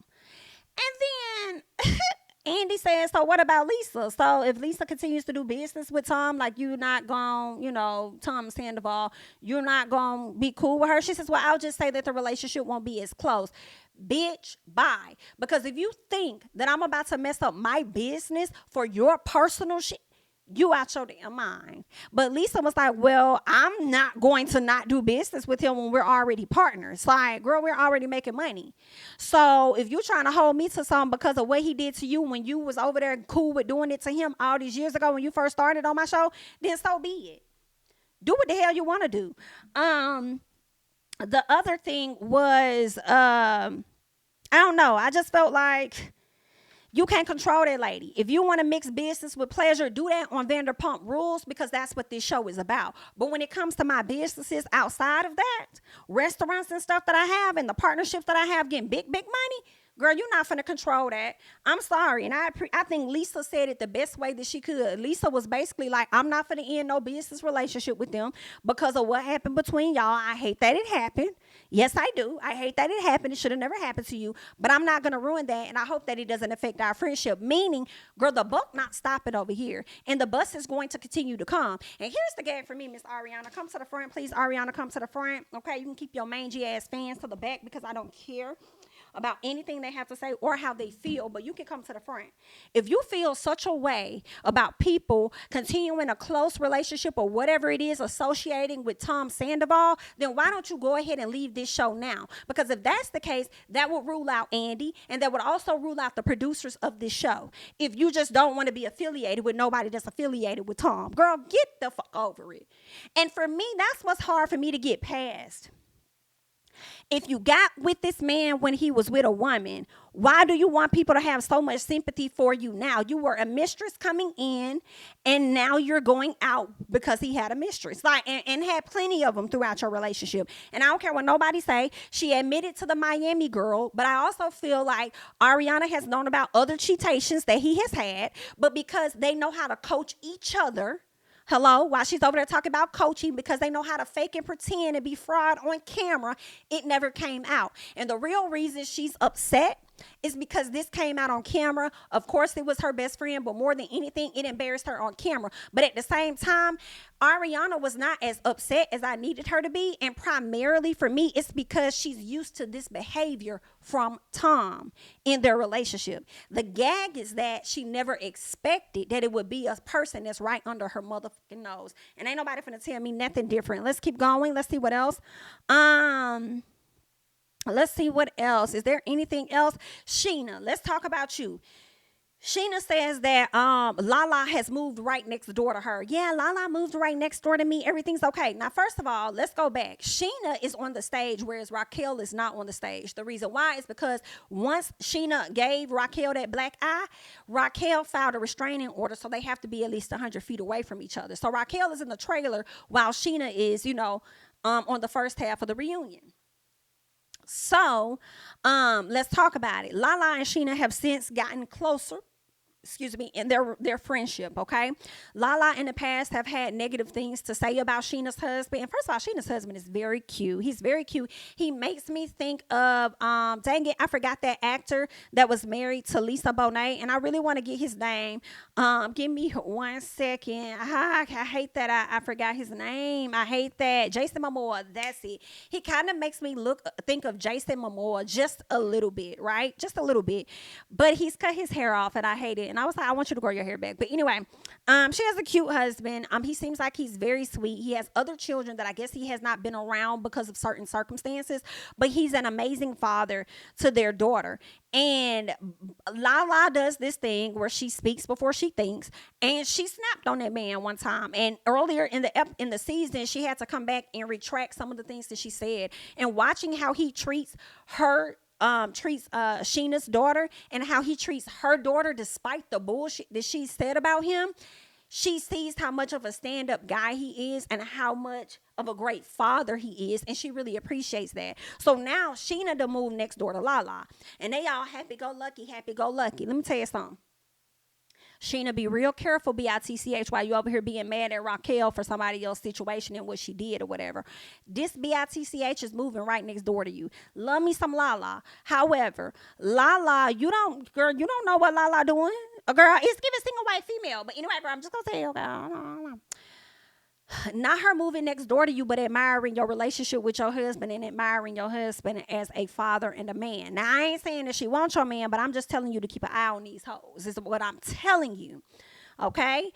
And then Andy says, so what about Lisa? So if Lisa continues to do business with Tom, like you're not going, Tom Sandoval, you're not going to be cool with her. She says, well, I'll just say that the relationship won't be as close. Bitch, bye. Because if you think that I'm about to mess up my business for your personal shit, you out your damn mind. But Lisa was like, well, I'm not going to not do business with him when we're already partners. Like, girl, we're already making money. So if you're trying to hold me to something because of what he did to you when you was over there cool with doing it to him all these years ago when you first started on my show, then so be it. Do what the hell you want to do. The other thing was, I don't know. I just felt like you can't control that lady. If you want to mix business with pleasure, do that on Vanderpump Rules, because that's what this show is about. But when it comes to my businesses outside of that, restaurants and stuff that I have and the partnerships that I have getting big, big money, Girl, you're not finna control that. I'm sorry. And I think Lisa said it the best way that she could. Lisa was basically like, I'm not finna end no business relationship with them because of what happened between y'all. I hate that it happened. Yes, I do. I hate that it happened. It should have never happened to you. But I'm not gonna ruin that. And I hope that it doesn't affect our friendship. Meaning, girl, the buck not stopping over here. And the bus is going to continue to come. And here's the game for me, Miss Ariana. Come to the front, please. Ariana, come to the front. Okay, you can keep your mangy ass fans to the back because I don't care about anything they have to say or how they feel, but you can come to the front. If you feel such a way about people continuing a close relationship or whatever it is associating with Tom Sandoval, then why don't you go ahead and leave this show now? Because if that's the case, that would rule out Andy, and that would also rule out the producers of this show. If you just don't want to be affiliated with nobody that's affiliated with Tom, girl, get the fuck over it. And for me, that's what's hard for me to get past. If you got with this man when he was with a woman, why do you want people to have so much sympathy for you now? You were a mistress coming in, and now you're going out because he had a mistress, like, and had plenty of them throughout your relationship. And I don't care what nobody say. She admitted to the Miami girl, but I also feel like Ariana has known about other cheatations that he has had, but because they know how to coach each other. Hello, while she's over there talking about coaching, because they know how to fake and pretend and be fraud on camera, it never came out. And the real reason she's upset is because this came out on camera. Of course, it was her best friend, but more than anything, it embarrassed her on camera. But at the same time, Ariana was not as upset as I needed her to be. And primarily for me, it's because she's used to this behavior from Tom in their relationship. The gag is that she never expected that it would be a person that's right under her motherfucking nose. And ain't nobody finna tell me nothing different. Let's keep going. Let's see what else. Let's see what else. Is there anything else? Sheena, let's talk about you. Sheena says that Lala has moved right next door to her. Yeah, Lala moved right next door to me. Everything's okay. Now, first of all, let's go back. Sheena is on the stage, whereas Raquel is not on the stage. The reason why is because once Sheena gave Raquel that black eye, Raquel filed a restraining order, so they have to be at least 100 feet away from each other. So Raquel is in the trailer while Sheena is, on the first half of the reunion. So, let's talk about it. Lala and Sheena have since gotten closer, in their friendship, okay? Lala in the past have had negative things to say about Sheena's husband. And first of all, Sheena's husband is very cute. He's very cute. He makes me think of, dang it, I forgot that actor that was married to Lisa Bonet, and I really want to get his name. Give me 1 second. I hate that I forgot his name. I hate that. Jason Momoa, that's it. He kind of makes me think of Jason Momoa just a little bit, right? Just a little bit. But he's cut his hair off, and I hate it. And I was like, I want you to grow your hair back. But anyway, she has a cute husband. He seems like he's very sweet. He has other children that I guess he has not been around because of certain circumstances. But he's an amazing father to their daughter. And Lala does this thing where she speaks before she thinks. And she snapped on that man one time. And earlier in the season, she had to come back and retract some of the things that she said. And watching how he treats Sheena's daughter and how he treats her daughter despite the bullshit that she said about him, she sees how much of a stand-up guy he is and how much of a great father he is, and she really appreciates that. So now Sheena to move next door to Lala, and they all happy-go-lucky. Let me tell you something. Sheena, be real careful, B-I-T-C-H, while you over here being mad at Raquel for somebody else's situation and what she did or whatever. This B-I-T-C-H is moving right next door to you. Love me some Lala. However, Lala, you don't know what Lala doing. A girl, it's giving single white female. But anyway, girl, I'm just going to tell you, girl, not her moving next door to you, but admiring your relationship with your husband and admiring your husband as a father and a man. Now, I ain't saying that she wants your man, but I'm just telling you to keep an eye on these hoes. This is what I'm telling you. Okay?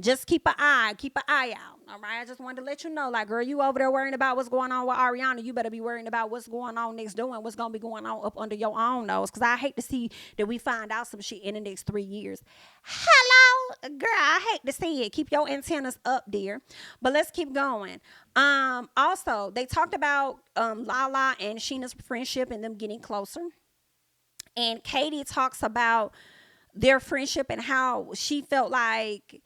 Just keep an eye out. All right? I just wanted to let you know, like, girl, you over there worrying about what's going on with Ariana. You better be worrying about what's going on next door and what's going to be going on up under your own nose. Because I hate to see that we find out some shit in the next 3 years. Hello? Girl, I hate to see it. Keep your antennas up, dear. But let's keep going. Also, they talked about Lala and Sheena's friendship and them getting closer. And Katie talks about their friendship and how she felt like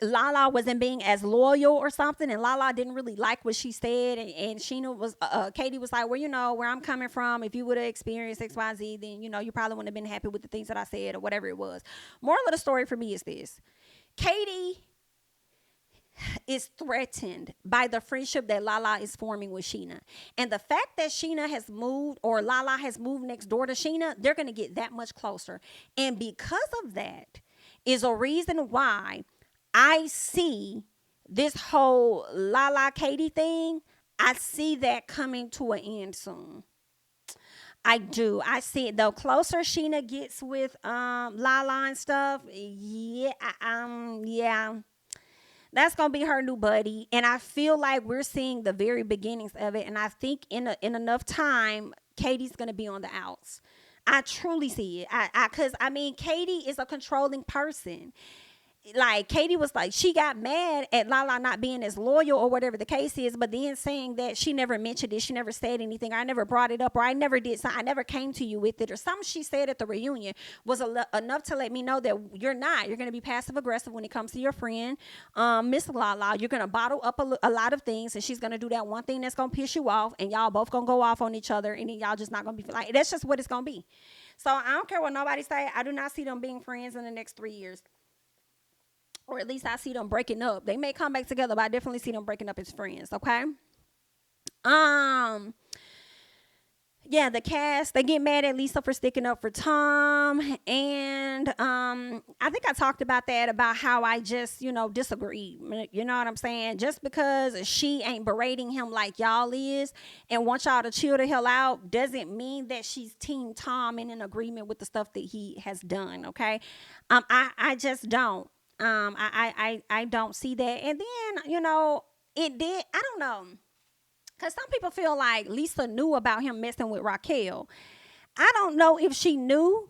Lala wasn't being as loyal or something, and Lala didn't really like what she said, and Sheena was, Katie was like, well, where I'm coming from, if you would have experienced XYZ, then you probably wouldn't have been happy with the things that I said or whatever it was. Moral of the story for me is this: Katie is threatened by the friendship that Lala is forming with Sheena. And the fact that Sheena has moved, or Lala has moved next door to Sheena, they're going to get that much closer. And because of that is a reason why I see this whole Lala Katie thing, I see that coming to an end soon. I do. I see it. The closer Sheena gets with Lala and stuff, yeah, that's gonna be her new buddy, and I feel like we're seeing the very beginnings of it. And I think in enough time, Katie's gonna be on the outs. I truly see it. Cause Katie is a controlling person. Like, Katie was like, she got mad at Lala not being as loyal or whatever the case is, but then saying that she never mentioned it, she never said anything, or I never brought it up, or I never did, so I never came to you with it, or something she said at the reunion was enough to let me know that you're going to be passive aggressive when it comes to your friend, Miss Lala. You're going to bottle up a lot of things, and she's going to do that one thing that's going to piss you off, and y'all both going to go off on each other, and then y'all just not going to be like, that's just what it's going to be. So I don't care what nobody say. I do not see them being friends in the next 3 years. Or at least I see them breaking up. They may come back together, but I definitely see them breaking up as friends, okay? Yeah, the cast, they get mad at Lisa for sticking up for Tom. And I think I talked about that, about how I just, disagree. You know what I'm saying? Just because she ain't berating him like y'all is and wants y'all to chill the hell out doesn't mean that she's Team Tom and in agreement with the stuff that he has done, okay? I just don't. I don't see that. And then, it did, I don't know. Because some people feel like Lisa knew about him messing with Raquel. I don't know if she knew,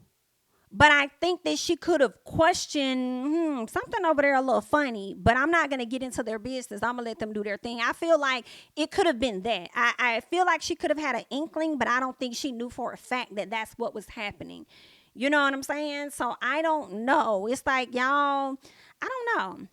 but I think that she could have questioned something over there a little funny. But I'm not going to get into their business. I'm going to let them do their thing. I feel like it could have been that. I feel like she could have had an inkling, but I don't think she knew for a fact that that's what was happening. You know what I'm saying? So I don't know. It's like, y'all, I don't know.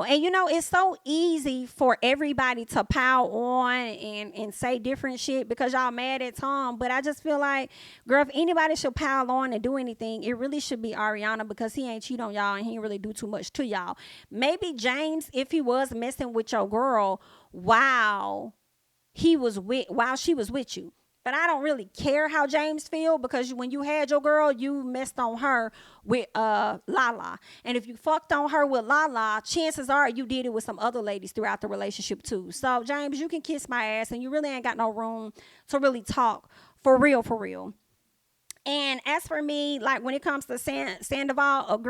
And it's so easy for everybody to pile on and say different shit because y'all mad at Tom. But I just feel like, girl, if anybody should pile on and do anything, it really should be Ariana, because he ain't cheat on y'all and he ain't really do too much to y'all. Maybe James, if he was messing with your girl while she was with you. But I don't really care how James feel, because when you had your girl, you messed on her with Lala. And if you fucked on her with Lala, chances are you did it with some other ladies throughout the relationship too. So, James, you can kiss my ass, and you really ain't got no room to really talk for real, for real. And as for me, like when it comes to Sandoval,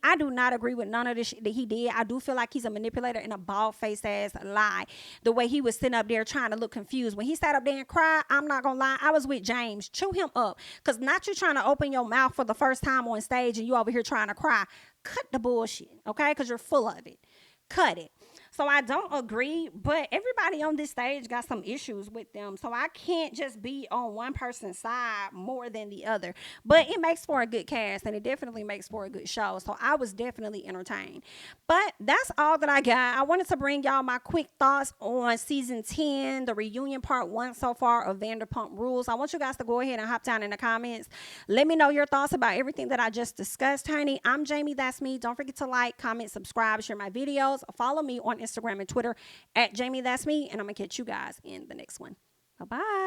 I do not agree with none of the shit that he did. I do feel like he's a manipulator and a bald-faced ass lie. The way he was sitting up there trying to look confused. When he sat up there and cried, I'm not going to lie, I was with James. Chew him up. Because not you trying to open your mouth for the first time on stage and you over here trying to cry. Cut the bullshit, okay? Because you're full of it. Cut it. So I don't agree, but everybody on this stage got some issues with them. So I can't just be on one person's side more than the other. But it makes for a good cast, and it definitely makes for a good show. So I was definitely entertained. But that's all that I got. I wanted to bring y'all my quick thoughts on season 10, the reunion part 1 so far of Vanderpump Rules. I want you guys to go ahead and hop down in the comments. Let me know your thoughts about everything that I just discussed, honey. I'm JamiThatsMe. Don't forget to like, comment, subscribe, share my videos. Follow me on Instagram and Twitter at JamiThatsMe, and I'm going to catch you guys in the next one. Bye-bye.